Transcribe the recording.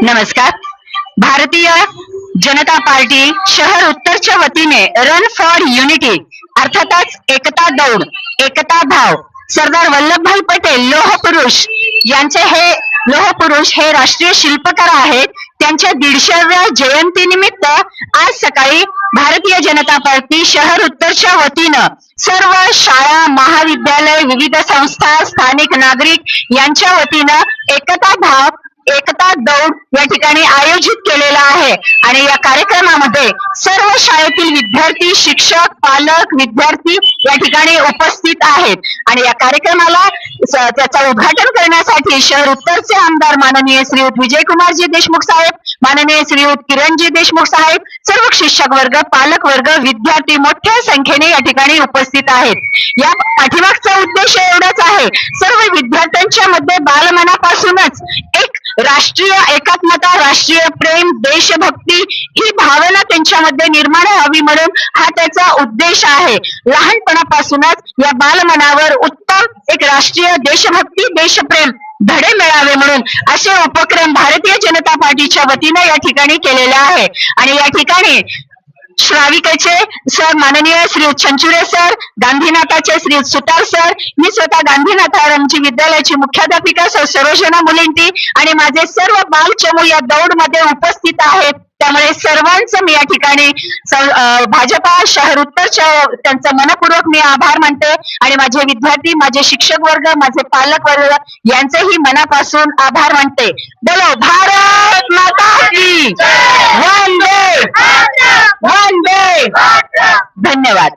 नमस्कार. भारतीय जनता पार्टी शहर उत्तरच्या वतीने रन फॉर युनिटी अर्थातच एकता दौड, एकता धाव, सरदार वल्लभभाई पटेल लोहपुरुष हे राष्ट्रीय शिल्पकार आहेत. त्यांच्या 150व्या जयंतीनिमित्त आज सकाळी भारतीय जनता पार्टी शहर उत्तरच्या वतीनं सर्व शाळा, महाविद्यालय, विविध संस्था, स्थानिक नागरिक यांच्या वतीनं एकता धाव, एकता दौड या ठिकाणी आयोजित केलेला आहे. आणि या कार्यक्रमामध्ये सर्व शाळेतील विद्यार्थी, शिक्षक, पालक, विद्यार्थी या ठिकाणी उपस्थित आहेत. आणि या कार्यक्रमाला त्याचा उद्घाटन करण्यासाठी शहर उत्तरचे आमदार माननीय श्रीयुत विजयकुमारजी देशमुख साहेब, माननीय श्रीयुत किरणजी देशमुख साहेब, सर्व शिक्षक वर्ग, पालक वर्ग, विद्यार्थी मोठ्या संख्येने या ठिकाणी उपस्थित आहेत. या पाठीमागचा उद्देश एवढाच आहे, सर्व विद्यार्थ्यांच्या मध्ये बालमनापासूनच एक राष्ट्रीय एकात्मता, राष्ट्रीय प्रेम, देशभक्ती ही भावना त्यांच्यामध्ये निर्माण व्हावी म्हणून हा त्याचा उद्देश आहे. लहानपणापासूनच या बालमनावर उत्तम एक राष्ट्रीय देशभक्ती, देशप्रेम धडे मिळावे म्हणून असे उपक्रम भारतीय जनता पार्टीच्या वतीने या ठिकाणी केलेले आहे. आणि या ठिकाणी श्राविकेचे सर माननीय श्री चंचुरे सर, गांधीनाथाचे श्री सुतार सर, मी स्वतः गांधीनाथ आमची विद्यालयाची मुख्याध्यापिका सर सरोजना मुलिंटी आणि माझे सर्व बालचमू या दौड मध्ये उपस्थित आहेत. त्यामुळे सर्वांचं मी या ठिकाणी भाजपा शहर उत्तरच्या त्यांचं मनपूर्वक मी आभार मानते. आणि माझे विद्यार्थी, माझे शिक्षक वर्ग, माझे पालक वर्ग यांचेही मनापासून आभार मानते. बोलो भारत माता की वंदे वंदे. धन्यवाद.